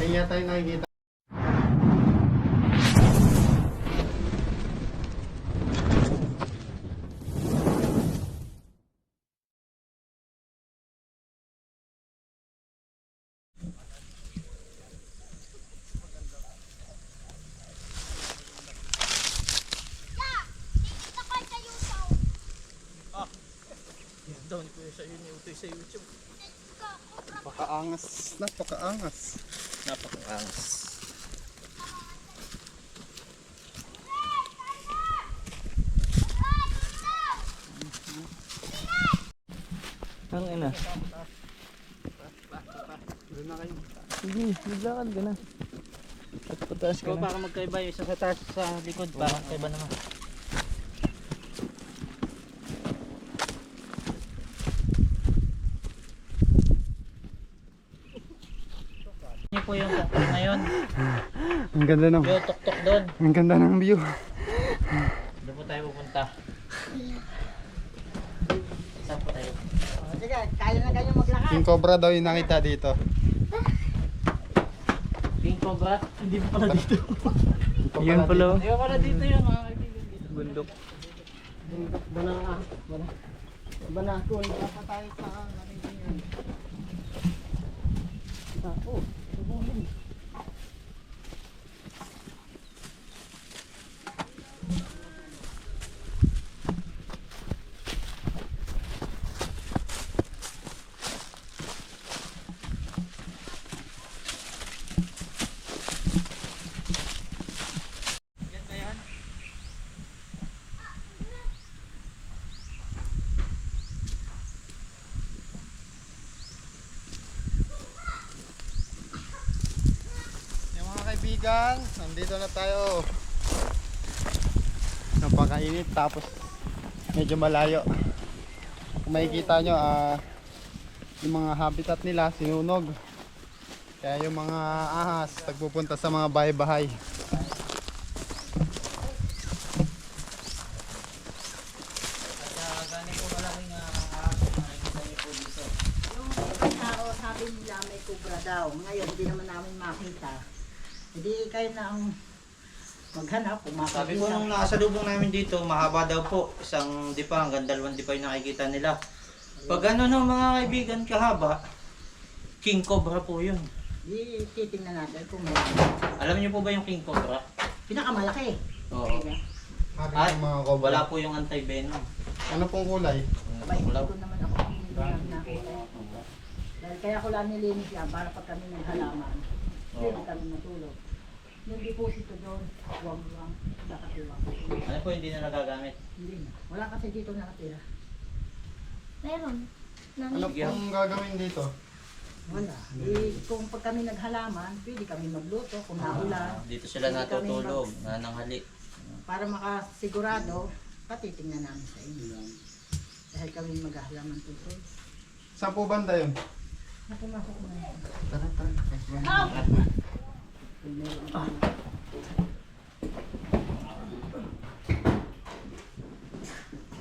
Ngayon yata yung nakikita. Down ko sa yun, utoy sa YouTube. Napakaangas. Napakaangas. Napakaangas. Ang ina. Doon na kayo. Sige, maglakad ka na. At pataas ka na. Para magkaiba yung isa sa taas sa likod, para magkaiba naman. Yun po yung ngayon. Ang ganda ng Yung tuktok doon. Ang ganda ng view. Doon po tayo pupunta. Saan po tayo? Sige, kaya na kayo maglakad. King Cobra daw yung nakita dito. King Cobra? Hindi po pala dito. Yun pala. Hindi po pala dito yun, mga kaibigan dito. Bundok. Banakon. Dapat tayo sa nakikita. Oh, subuhin. Kaibigan, nandito na tayo. Napakainit tapos medyo malayo. Kung makikita nyo, yung mga habitat nila sinunog. Kaya yung mga ahas nagpupunta sa mga bahay-bahay. Gani po malaking ahas na nakikita niyo po dito. Yung tao sabi nila may kubra daw. Ngayon hindi naman namin makita. Hindi kayo na ang maghanap kung Sabi ko makikita. nung nakasalubong namin dito, mahaba daw po. Isang dipa, hanggang 2 dipa yung nakikita nila. Pag ano no, mga kaibigan kahaba, King Cobra po yun. Di titingnan natin kung may Alam niyo po ba yung King Cobra? pinakamalaki. Oo. Habi Ay, ng mga cobra. wala po yung anti-venom. Ano pong kulay? Aba, hindi ko naman ako pinag nakita. Dahil kaya ko lang nilinis yan para pag kami naghalaman. Hindi kami matulog. Yung deposito doon, huwag lang. Nakatiwang. Ano po hindi na nagagamit? Hindi na. Wala kasi dito nakatira. Meron. Ano pong gagawin dito? Wala. Kung pag kami naghalaman, pwede kami magluto kung naulan. Dito sila natutulog, nananghali. Para makasigurado, patitingnan namin sa inyo. Dahil kami maghahalaman tungkol. Saan po banda yun? Napumasok na yun. Tara, tara.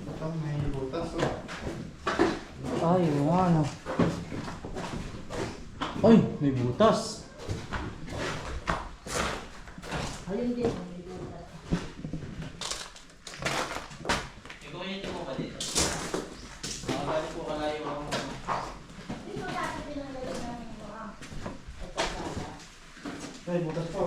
Ito may butas. Ay, ano? Ay, may butas. Ayun din. May butas. Ikaw yun po ba dito? Makagaling po kalayo ako. Dito dati pinanggaling ng mga pagkakala. Ay, butas po.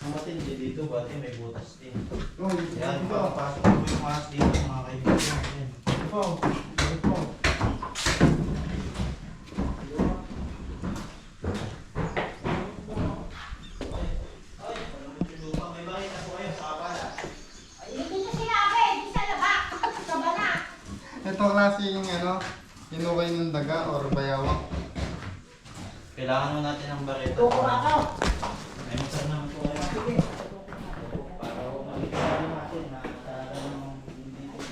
Ang matindi dito, bati may butas din. Oh, Yan, papasok po yung ahas dito mga kaibigan. Yan. Ito po. Ito po. Ay, walang lupa. May bakit na po kayo sa kapala. Hindi ko sinabi, di sa labak. Saba na. Ito klaseng ano, hinukay ng daga or bayawak. Kailangan mo natin ng bareta. Tukura ka. May masar naman po kayo. Sige. Para makikita natin na talagang hindi po.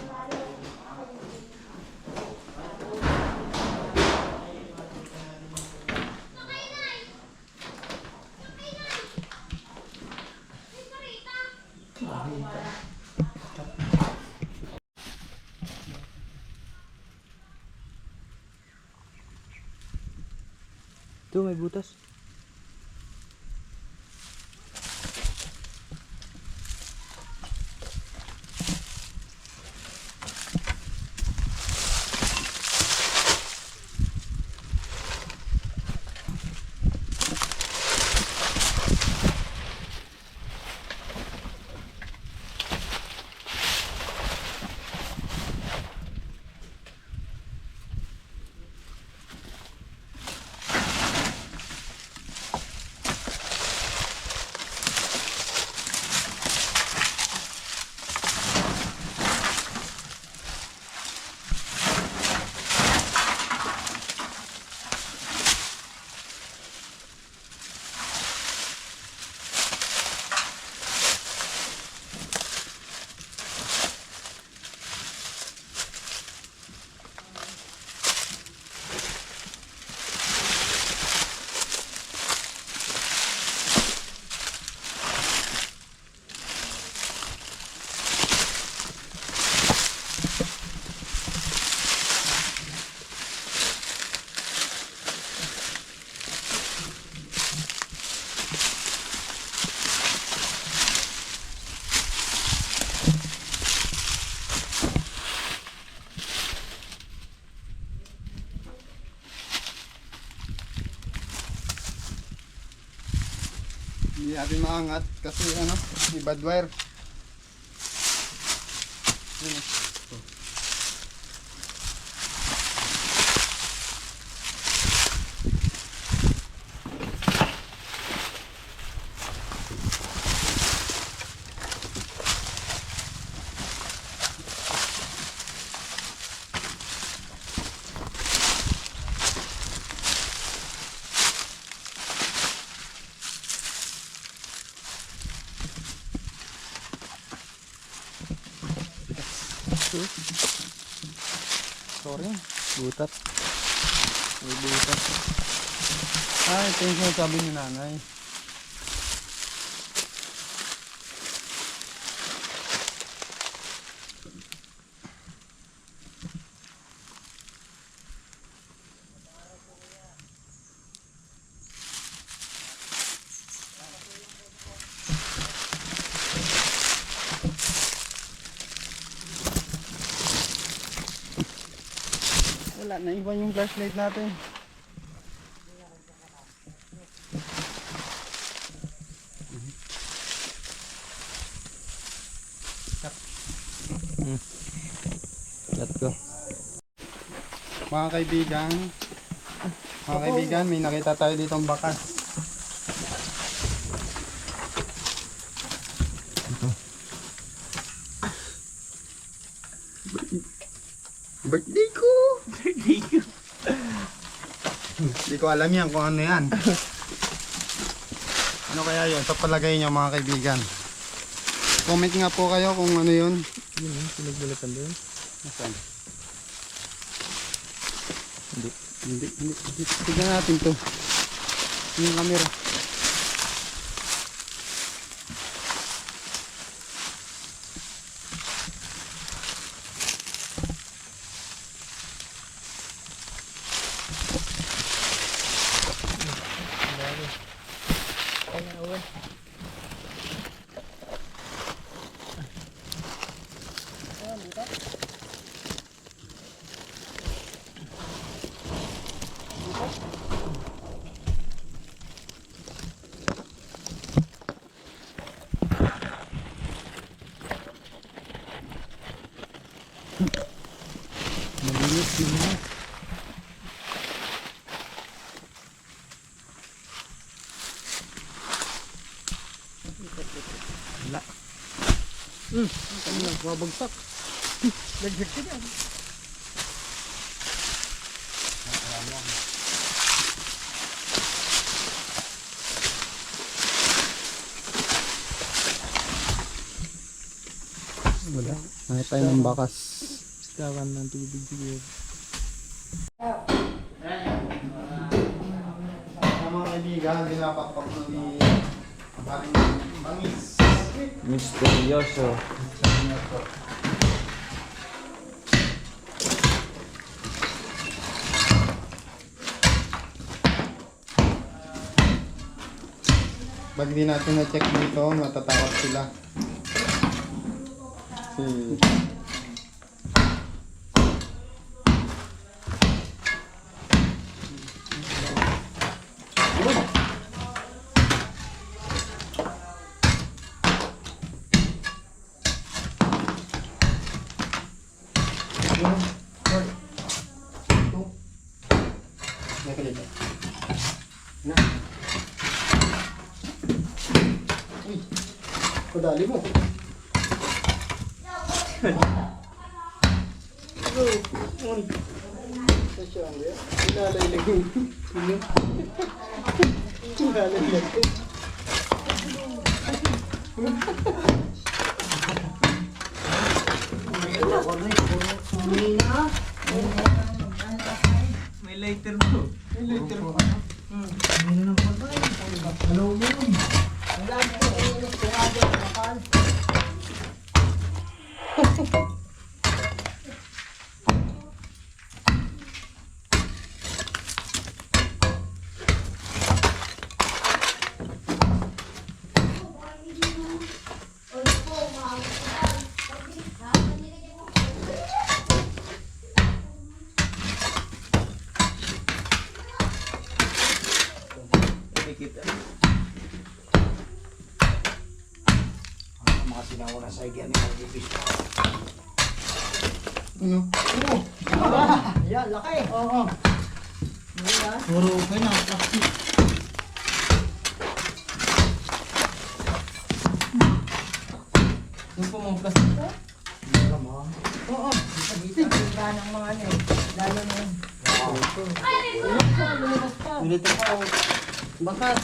Ito, may butas. Hindi natin maangat kasi ano, may bad wire. Yun. Sorry. Butas. May butas. Ah, ito yung sinasabi ni nanay. Wala, naiwan yung flashlight natin. Let's go. Mga kaibigan, may nakita tayo ditong bakas. Birthday ko! Hindi ko alam yan kung ano yan. Ano kaya yun? Sa palagay nyo mga kaibigan. Comment nga po kayo kung ano yun. Yun eh, pinagbalikan doon. Nasaan? Hindi. Hindi. Tignan natin to. Yung camera. Malinis din na. Wala. Ano na, babagsak. Lagyak ka yan. Wala. Nakita tayo ng bakas. Istakan ng tubig siguro. Mga kaibigan, dinapakpak na ni paring Bangis. Misteryoso. Pag di natin na-check dito, matatakot sila. Si... Naka dito. Na. Uy, kadali mo. May lighter mo. Kita. Ano? Yan, laki. Oo. Puro okay na, plastic. Yung po mga plastic. Oo. Tingga ng mga ano eh. Lalo na yun. Milito pa. Bakas.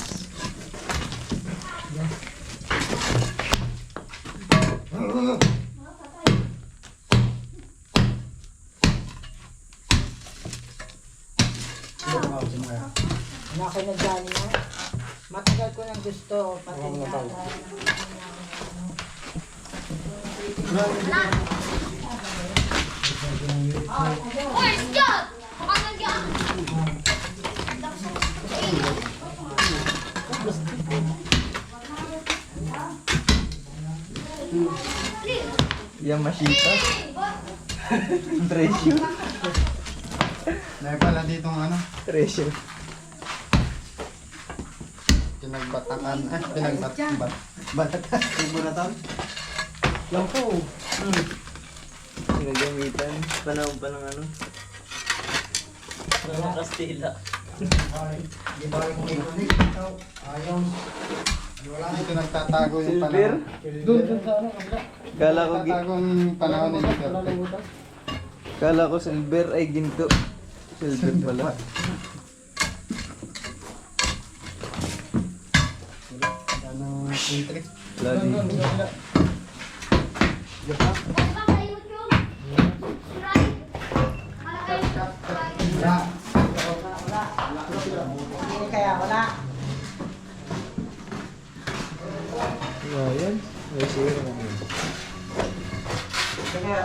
Naki na dyan na. Matagal ko nang gusto. Pati na. Where's John? Ano yan? Yung masita. Treasure. May pala dito ng ano, Treasure. pinagbatakan, balatan. Bubunatan. Lang po. Pinagamitan. Panahon pa ng ano. Mga Kastila. Dito nagtatago yung Silver? panahon. Doon sa ano. Kala ko, Nagtatago yung panahon ni Duterte. kala ko silver ay ginto. Silver pala. Ano, entry. Lagi. Ano ba sa YouTube? Subscribe. Hindi kaya wala. Ayan. May sira na yun. Kaya,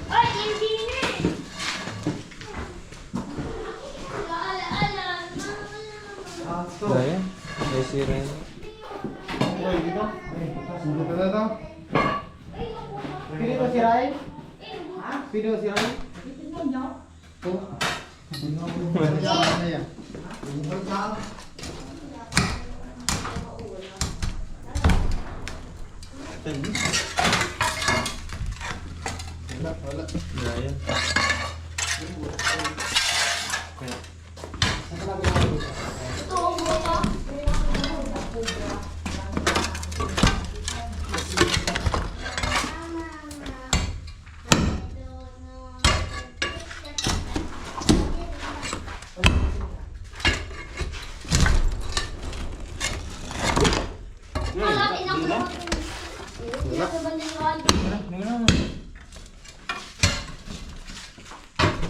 Ay, hindi na eh. Ayan. May sira na. Dito na to. pili ko si Ryan. Pino si Ryan. Ano yan? Wala. Ayan.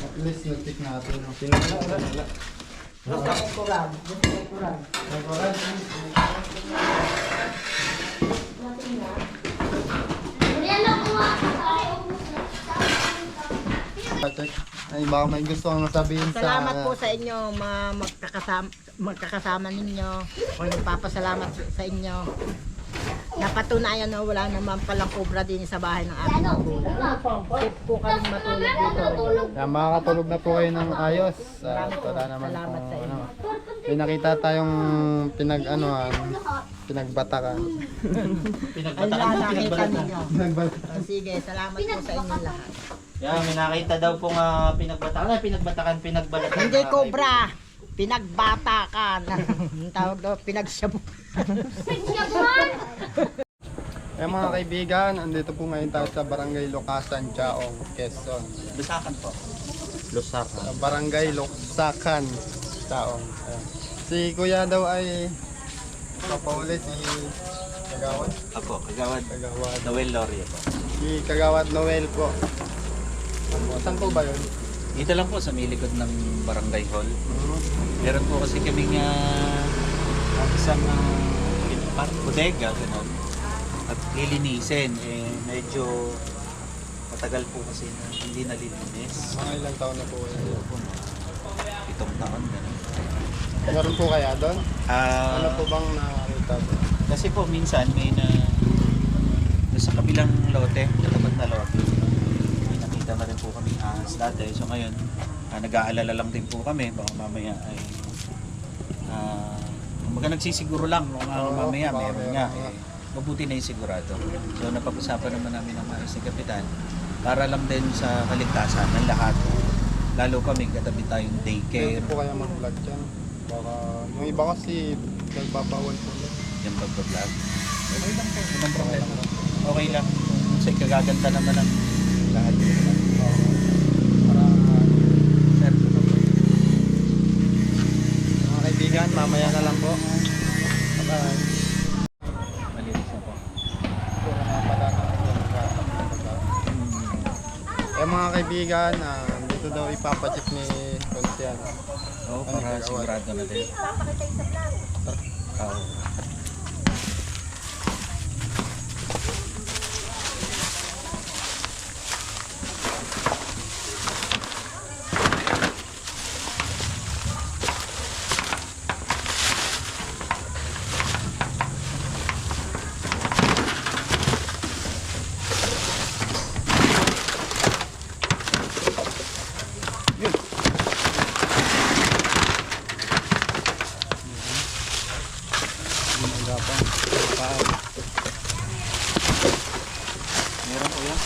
At least nag-tick natin. no? Gusto ko kurag. Gusto ko kurag. Check. Ay, baka may gusto kang sabihin sa... Salamat po sa inyo, mga magkakasama ninyo. O nagpapasalamat sa inyo. Napatunayan na wala naman palang cobra din sa bahay ng ating magulang. Safe po kami matulog dito. Kaya makakatulog na po kayo ng ayos. Maraming Wala naman salamat po, sa inyo. may nakita tayong pinagbatakan. Ay, Pinagbatakan po, nakita pinagbalatan. ninyo. Pinagbatakan. O, sige, salamat po sa inyo lahat. Yan, may nakita daw pong pinagbatakan. Ay, pinagbatakan, pinagbalatan. Hindi cobra, pinagbatakan. Ang tawag daw, pinagsyabu. Eh mga kaibigan, andito po ngayon tayo sa Barangay Locasan, Chaong, Quezon. Lusakan po. Lusakan. Sa Barangay Loksakan, Chaong. Ayan. Si Kuya daw ay papauli si Kagawad. Ako, Kagawad Kagawad. Noel Loria po. Si Kagawad Noel po. Saan po ba yun? Dito lang po sa may likod ng barangay hall. Meron po kasi kaming isang bodega, gano'n. At lilinisin, medyo matagal po kasi na hindi nalilinis. Mga ilang taon na po So, yun. po, 7 taon, gano'n. Meron po kaya doon? Ano po Ah, bang nakakita po? kasi po minsan may sa kabilang lote, katapat na lote, may nakita na rin po kami ahas dati. So ngayon, nag-aalala lang din po kami, baka mamaya ay kumbaga nagsisiguro lang kung mamaya baka meron meron nga. nga. Mabuti na yung sigurado. So napag-usapan naman namin ng maayos ni Kapitan para lang din sa kaligtasan ng lahat. Lalo kami katabi tayong daycare, Meron po kaya mag-vlog dyan? Baka, yung iba kasi nagpapawal po. yung pag-vlog. Okay lang po, walang problema. Okay lang. Kasi kagaganda naman ang lahat. Para Sir, mga kaibigan, mamaya na lang po. Bye-bye. malinis na po. Eh mga kaibigan, dito daw ipapacheck ni Konsian. Oo, para sigurado na din. Oo. Meron po yan.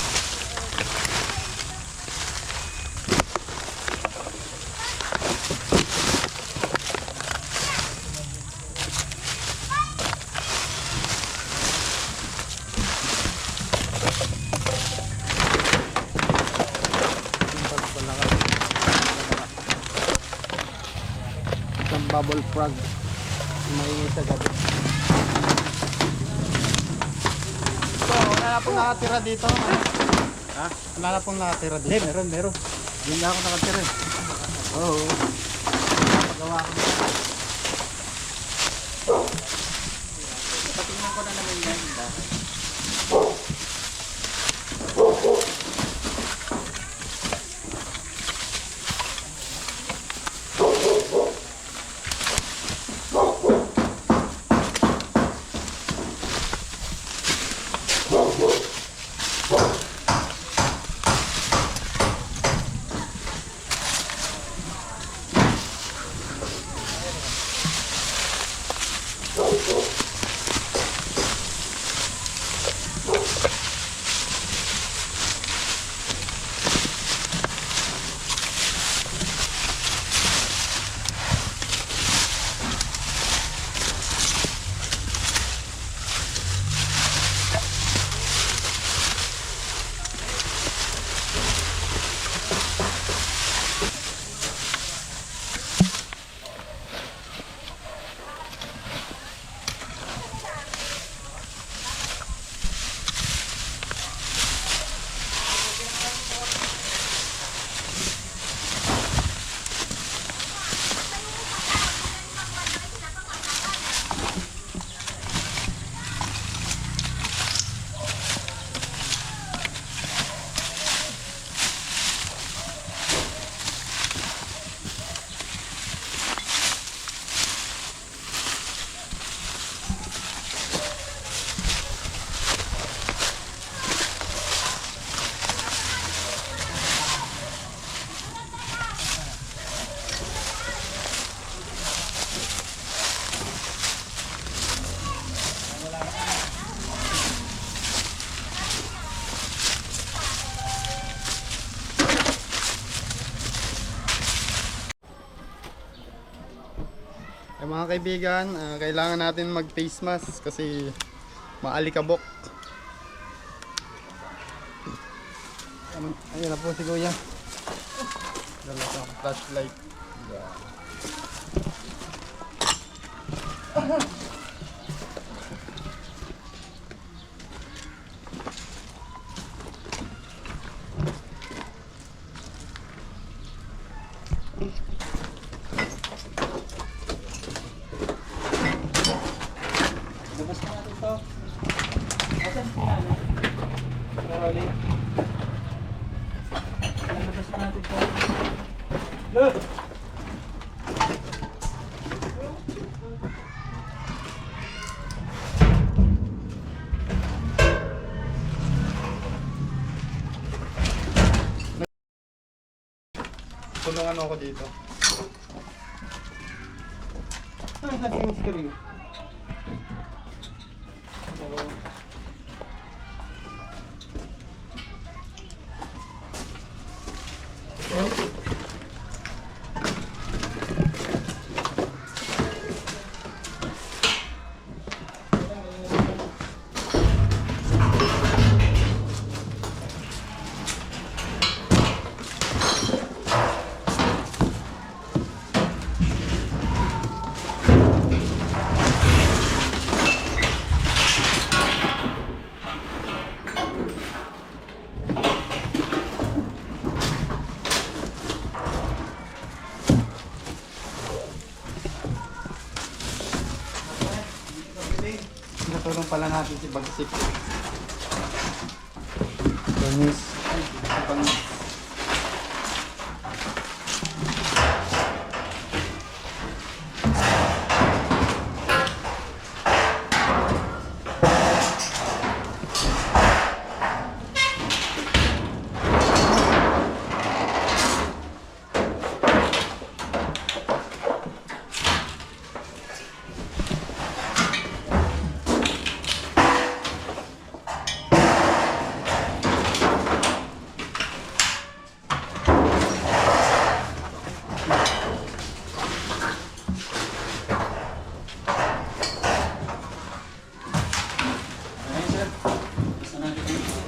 Isang bubble frog. Maingay sa gabi. So, wala na pong nakatira dito. Ha? Wala na pong nakatira dito. Meron. Doon na ako nakatira. Oo. Pagawa ko na. Patingnan ko na naman yan. Mga kaibigan, kailangan natin mag face mask kasi maalikabok. Ayun na po si Kuya. Dala sa flashlight. Labas na natin to. Asan si Nana? Caroline? Labas na natin to. Look! Tulungan ako dito. Ay, natin si Karin. Natulong pala natin si Bagsik. Banis. Si Banis. Ayun, sir. Labas na natin to.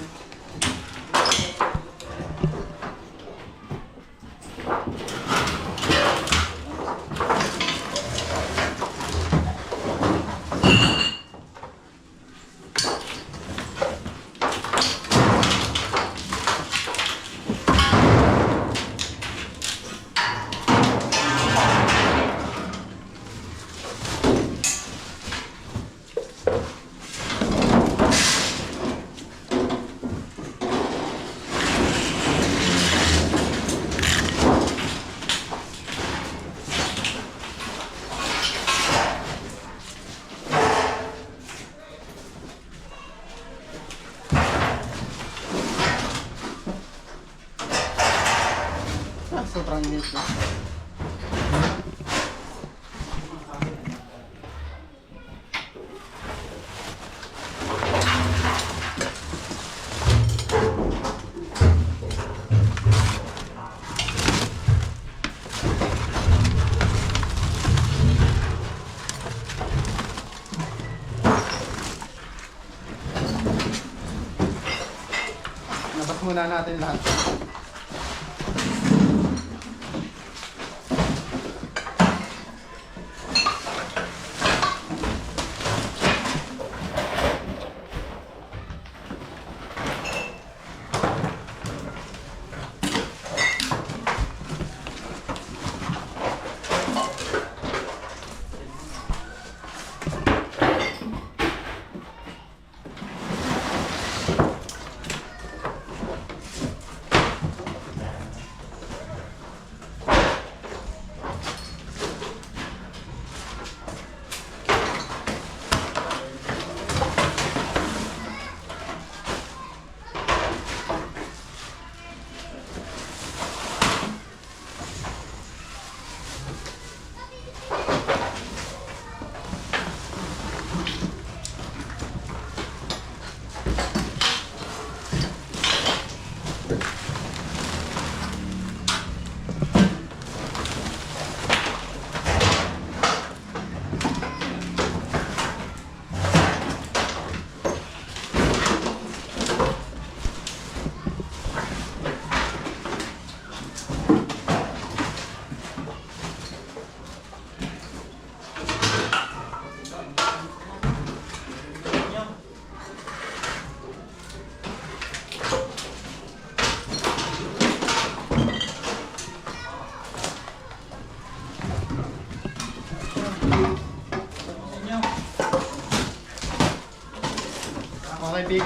Sobrang init na. Nabas muna natin lahat.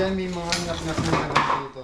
Ayan, may mga ngat-ngat na nalang dito.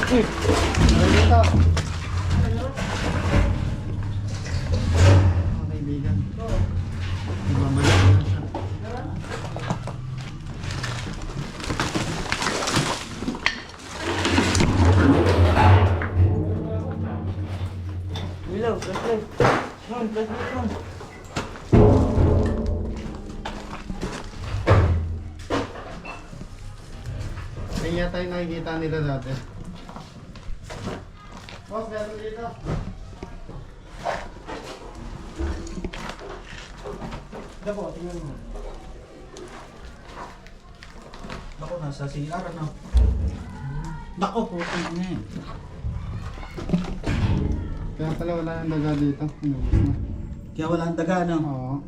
Uy! Ano dito? Mga kaibigan. Nagmamalik na siya. Ilaw, flashlight. Yun, flashlight yun. Kaya tayo nakikita nila dati. Boss, meron dito. Dako, tingnan mo. Dako, nasa CR ano? Dako, puti na eh. Kaya pala wala nang daga dito. Inubos na. Kaya wala ang daga ano? Oo.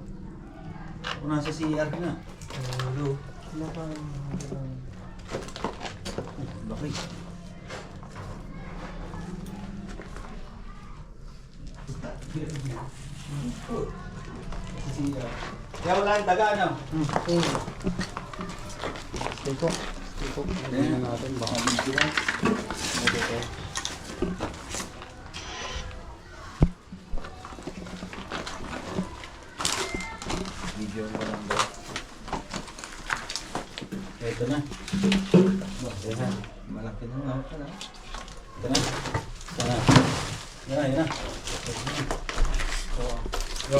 Dako, nasa CR na. Hello. Bakit? Kaya wala ang daga ano? Tikok. Tikok. Tingnan natin. Baka magkira. Ito. Video mo lang ba? Ito na. Ito na. Malaki na nga. Ito na. Ito na. Ito na. Yan na, yan na. Yo.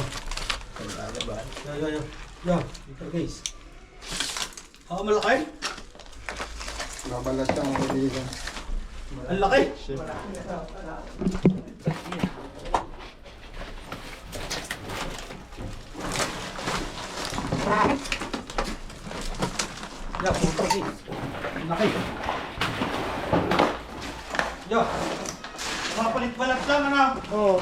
Yo. Yo. Ito guys. Oh, malaki. Babalat siya mga kaibigan. Ang laki. Shit. Yo, puto guys. Ang laki. Yo. Mga palit-balat lang ano? Oo.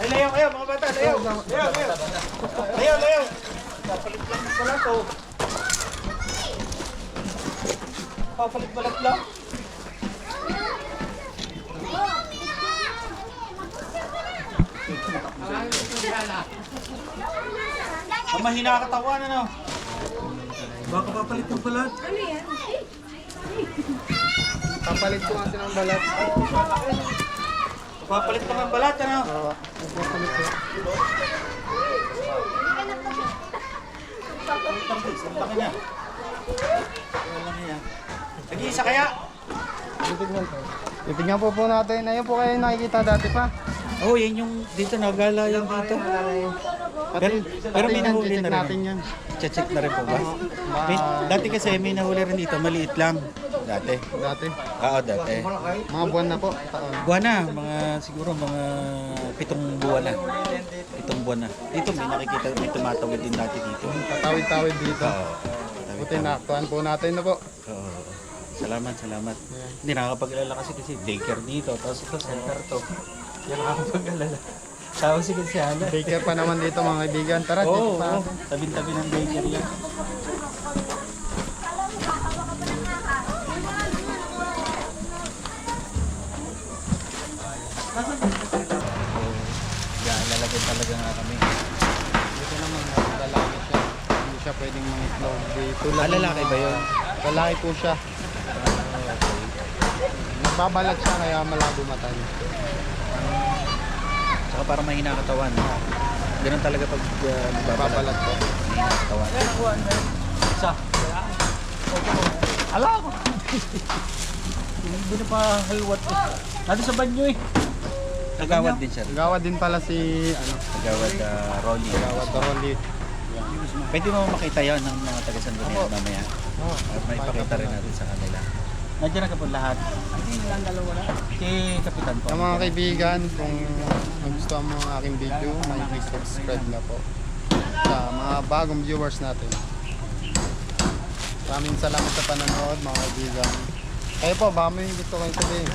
Ay, layaw kayo mga bata. Layaw. Layaw. Papalit lang pala to. Papalit-balat lang. Ang mahina katawan ano? Baka papalit ng balat. Kapalit ko kasi ng balat. Nagpapalit naman balat, ano? Oo, nagpapalit po. Laki na. Laki na. Nag-iisa kaya? Titignan po. Titignan po natin. Ayun po kayo nakikita dati pa. Oh, yan yung dito nagala yan dito. Pero may nahuli check na rin. natin yan. Check na rin po ba? Dati kasi may nahuli rin dito, maliit lang. Dati. Dati. Oo, dati. Mga buwan na po. Taon. Buwan na, siguro mga 7 buwan na. 7 buwan na. Dito may nakikita, may tumatawid din dati dito. Tatawid-tawid dito. Oo. Buti naaktuhan po natin na po. Oo. Salamat. Hindi nakakapag-alala kasi daycare dito. Tapos ito, center to. Hindi nakakapag-alala. Tapos si Kasyala. Daycare pa naman dito mga kaibigan. Tara, dito Oo, pa. tabi-tabi ng daycare yan. Yan, lalagyan talaga nga kami. Dito naman lalaki siya. Hindi siya pwedeng mangitlog. Tulad ng Lalaki ba yun? Lalaki po siya. Nagbabalat siya kaya malabo mata niya. Saka para mahina katawan. Ganun talaga pag nagbabalat. Nagbabalat po. Mahina katawan. Isa. Ala ko! Hindi na pa halwat ko. Nandun sa banyo eh. Nagawad din siya. Gawad din pala si Nagawad Rolly. Gawad Rolly. Pwede mo makita yon ng mga taga-Sangguniang mamaya. Oh, At may pakita rin natin sa kanila. Nandiyan na ka po lahat. Kay Kapitan po. Sa mga kaibigan, kung nagustuhan mo ang aking video, may subscribe na po. Sa mga bagong viewers natin. Maraming salamat sa panonood mga kaibigan. Kayo po, baka may gusto kayong sabihin.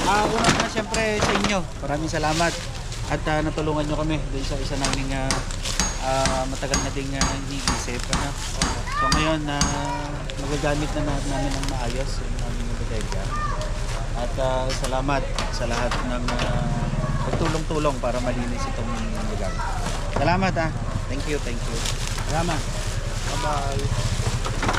Una na siyempre sa inyo. Maraming salamat. At natulungan nyo kami doon sa isa naming matagal na ding iniisip. Ano? So ngayon, magagamit na namin ng maayos yung aming bodega. At salamat sa lahat ng nagtulong-tulong para malinis itong lugar. Salamat. Thank you. Salamat. Bye-bye.